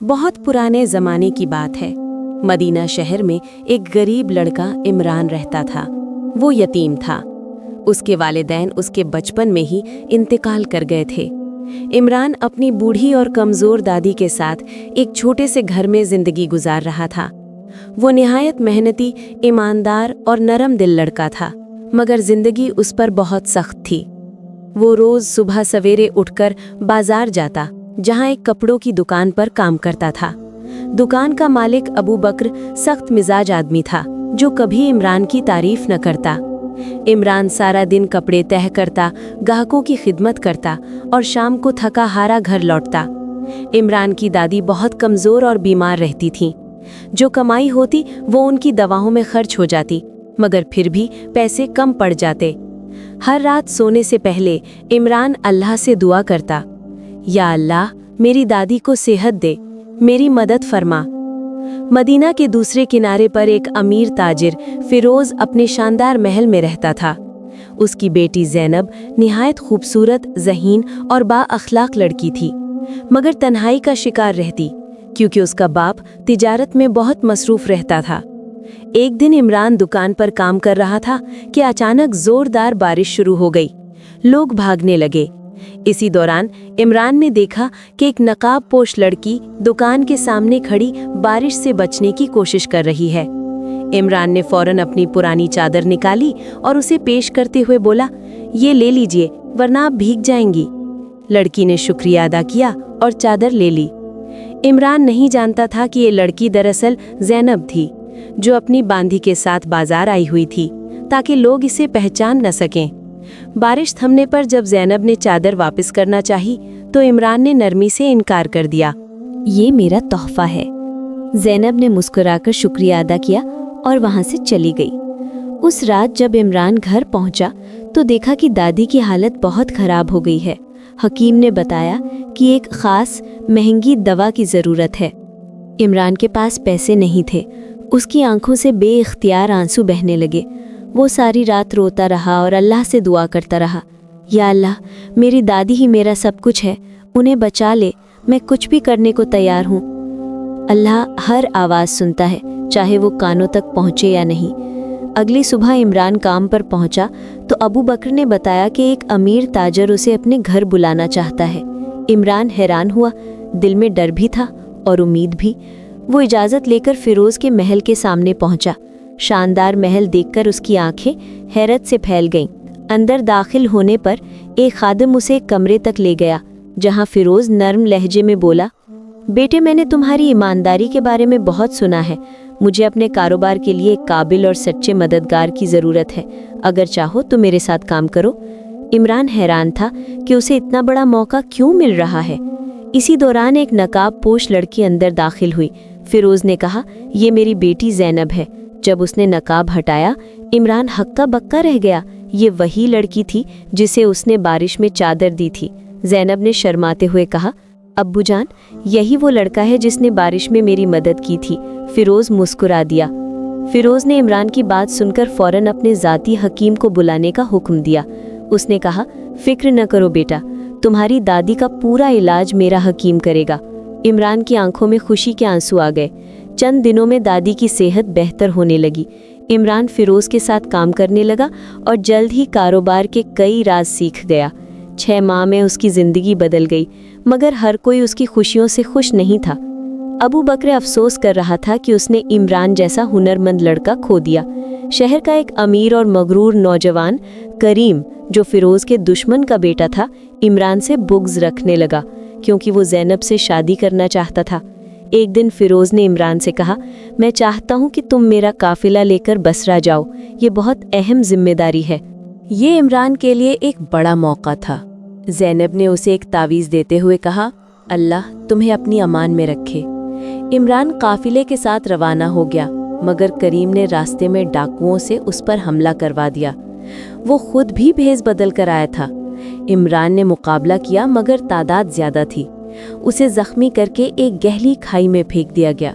बहुत पुराने ज़माने की बात है। मदीना शहर में एक गरीब लड़का इमरान रहता था। वो यतीम था। उसके वालिदैन उसके बचपन में ही इंतकाल कर गए थे। इमरान अपनी बूढ़ी और कमज़ोर दादी के साथ एक छोटे से घर में ज़िंदगी गुजार रहा था। वो निहायत मेहनती, ईमानदार और नरम दिल लड़का था, मगर ज़िंदगी उस पर बहुत सख्त थी। वो रोज़ सुबह सवेरे उठकर बाजार जाता, जहाँ एक कपड़ों की दुकान पर काम करता था। दुकान का मालिक अबू बकर सख्त मिजाज आदमी था, जो कभी इमरान की तारीफ न करता। इमरान सारा दिन कपड़े तह करता, ग्राहकों की खिदमत करता और शाम को थका हारा घर लौटता। इमरान की दादी बहुत कमज़ोर और बीमार रहती थीं। जो कमाई होती वो उनकी दवाओं में खर्च हो जाती, मगर फिर भी पैसे कम पड़ जाते। हर रात सोने से पहले इमरान अल्लाह से दुआ करता, या अल्लाह मेरी दादी को सेहत दे, मेरी मदद फरमा। मदीना के दूसरे किनारे पर एक अमीर ताजिर फिरोज़ अपने शानदार महल में रहता था। उसकी बेटी ज़ैनब निहायत खूबसूरत, ज़हीन और बाअखलाक लड़की थी, मगर तन्हाई का शिकार रहती, क्योंकि उसका बाप तिजारत में बहुत मसरूफ़ रहता था। एक दिन इमरान दुकान पर काम कर रहा था कि अचानक ज़ोरदार बारिश शुरू हो गई। लोग भागने लगे। इसी दौरान इमरान ने देखा कि एक नकाब पोश लड़की दुकान के सामने खड़ी बारिश से बचने की कोशिश कर रही है। इमरान ने फौरन अपनी पुरानी चादर निकाली और उसे पेश करते हुए बोला, ये ले लीजिए, वरना आप भीग जाएंगी। लड़की ने शुक्रिया अदा किया और चादर ले ली। इमरान नहीं जानता था कि ये लड़की दरअसल ज़ैनब थी, जो अपनी बांधी के साथ बाजार आई हुई थी, ताकि लोग इसे पहचान न सकें। बारिश थमने पर जब ज़ैनब ने चादर वापस करना चाही, तो इमरान ने नरमी से इनकार कर दिया। ये मेरा तोहफा है। ज़ैनब ने मुस्कुराकर शुक्रिया अदा किया और वहाँ से चली गई। उस रात जब इमरान घर पहुँचा तो देखा कि दादी की हालत बहुत ख़राब हो गई है। हकीम ने बताया कि एक ख़ास महंगी दवा की ज़रूरत है। इमरान के पास पैसे नहीं थे। उसकी आंखों से बेइख्तियार आंसू बहने लगे। वो सारी रात रोता रहा और अल्लाह से दुआ करता रहा, या अल्लाह मेरी दादी ही मेरा सब कुछ है, उन्हें बचा ले, मैं कुछ भी करने को तैयार हूँ। अल्लाह हर आवाज़ सुनता है, चाहे वो कानों तक पहुँचे या नहीं। अगली सुबह इमरान काम पर पहुँचा तो अबू बकर ने बताया कि एक अमीर ताजर उसे अपने घर बुलाना चाहता है। इमरान हैरान हुआ, दिल में डर भी था और उम्मीद भी। वो इजाज़त लेकर फिरोज़ के महल के सामने पहुँचा। शानदार महल देखकर उसकी आंखें हैरत से फैल गईं। अंदर दाखिल होने पर एक खादिम उसे एक कमरे तक ले गया, जहां फिरोज़ नर्म लहजे में बोला, बेटे मैंने तुम्हारी ईमानदारी के बारे में बहुत सुना है। मुझे अपने कारोबार के लिए एक काबिल और सच्चे मददगार की ज़रूरत है। अगर चाहो तो मेरे साथ काम करो। इमरान हैरान था कि उसे इतना बड़ा मौका क्यों मिल रहा है। इसी दौरान एक नकाब पोश लड़की अंदर दाखिल हुई। फिरोज़ ने कहा, ये मेरी बेटी ज़ैनब है। जब उसने नकाब हटाया, इमरान हक्का बक्का रह गया। ये वही लड़की थी जिसे उसने बारिश में चादर दी थी। ज़ैनब ने शर्माते हुए कहा, अब्बू जान, यही वो लड़का है जिसने बारिश में मेरी मदद की थी। फिरोज़ मुस्कुरा दिया। फिरोज़ ने इमरान की बात सुनकर फ़ौरन अपने ज़ाती हकीम को बुलाने का हुक्म दिया। उसने कहा, फ़िक्र न करो बेटा, तुम्हारी दादी का पूरा इलाज मेरा हकीम करेगा। इमरान की आंखों में खुशी के आंसू आ गए। चंद दिनों में दादी की सेहत बेहतर होने लगी। इमरान फिरोज़ के साथ काम करने लगा और जल्द ही कारोबार के कई राज सीख गया। 6 माह में उसकी ज़िंदगी बदल गई, मगर हर कोई उसकी खुशियों से खुश नहीं था। अबू बकर अफसोस कर रहा था कि उसने इमरान जैसा हुनरमंद लड़का खो दिया। शहर का एक अमीर और मगरूर नौजवान करीम, जो फिरोज़ के दुश्मन का बेटा था, इमरान से बुग़्ज़ रखने लगा, क्योंकि वो ज़ैनब से शादी करना चाहता था। एक दिन फिरोज़ ने इमरान से कहा, मैं चाहता हूँ कि तुम मेरा काफ़िला लेकर बसरा जाओ। ये बहुत अहम जिम्मेदारी है। ये इमरान के लिए एक बड़ा मौका था। ज़ैनब ने उसे एक तावीज़ देते हुए कहा, अल्लाह तुम्हें अपनी अमान में रखे। इमरान काफ़िले के साथ रवाना हो गया, मगर करीम ने रास्ते में डाकुओं से उस पर हमला करवा दिया। वो खुद भी भेस बदल कर आया था। इमरान ने मुकाबला किया, मगर तादाद ज़्यादा थी। उसे जख्मी करके एक गहरी खाई में फेंक दिया गया।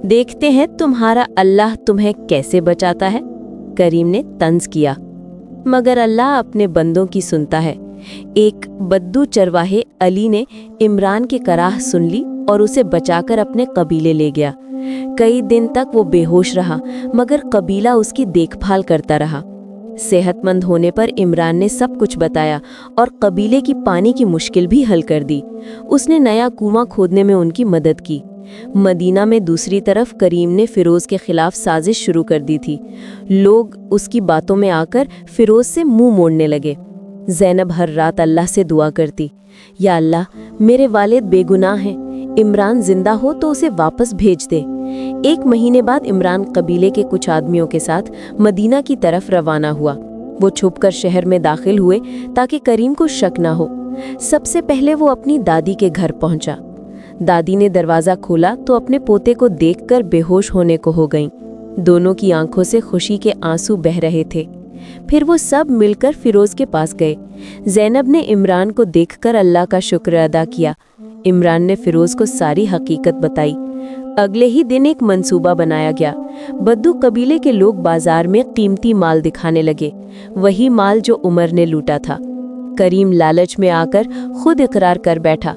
देखते हैं तुम्हारा अल्लाह तुम्हें कैसे बचाता है, करीम ने तंज किया। मगर अल्लाह अपने बंदों की सुनता है। एक बद्दू चरवाहे अली ने इमरान की कराह सुन ली और उसे बचाकर अपने कबीले ले गया। कई दिन तक वो बेहोश रहा, मगर कबीला उसकी देखभाल करता रहा। सेहतमंद होने पर इमरान ने सब कुछ बताया और कबीले की पानी की मुश्किल भी हल कर दी। उसने नया कुआं खोदने में उनकी मदद की। मदीना में दूसरी तरफ करीम ने फिरोज के खिलाफ साजिश शुरू कर दी थी। लोग उसकी बातों में आकर फिरोज से मुंह मोड़ने लगे। ज़ैनब हर रात अल्लाह से दुआ करती, या अल्लाह, मेरे वालिद बेगुनाह हैं, इमरान जिंदा हो तो उसे वापस भेज दे। 1 महीने बाद इमरान कबीले के कुछ आदमियों के साथ मदीना की तरफ रवाना हुआ। वो छुपकर शहर में दाखिल हुए ताकि करीम को शक ना हो। सबसे पहले वो अपनी दादी के घर पहुंचा। दादी ने दरवाज़ा खोला तो अपने पोते को देखकर बेहोश होने को हो गईं। दोनों की आंखों से खुशी के आंसू बह रहे थे। फिर वो सब मिलकर फिरोज के पास गए। ज़ैनब ने इमरान को देखकर अल्लाह का शुक्र अदा किया। इमरान ने फिरोज को सारी हकीकत बताई। अगले ही दिन एक मंसूबा बनाया गया। बद्दू कबीले के लोग बाजार में कीमती माल दिखाने लगे, वही माल जो उमर ने लूटा था। करीम लालच में आकर खुद इकरार कर बैठा,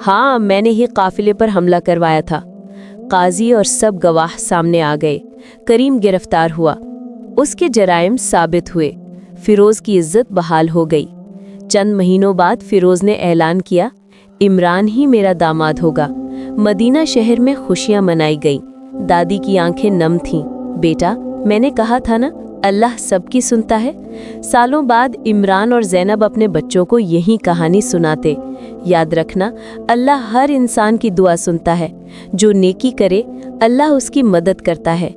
हाँ, मैंने ही काफिले पर हमला करवाया था। काजी और सब गवाह सामने आ गए। करीम गिरफ्तार हुआ। उसके जराइम साबित हुए। फिरोज की इज्जत बहाल हो गई। चंद महीनों बाद फिरोज ने ऐलान किया, इमरान ही मेरा दामाद होगा। मदीना शहर में खुशियां मनाई गईं। दादी की आंखें नम थीं। बेटा, मैंने कहा था ना, अल्लाह सबकी सुनता है। सालों बाद इमरान और ज़ैनब अपने बच्चों को यही कहानी सुनाते। याद रखना, अल्लाह हर इंसान की दुआ सुनता है। जो नेकी करे, अल्लाह उसकी मदद करता है।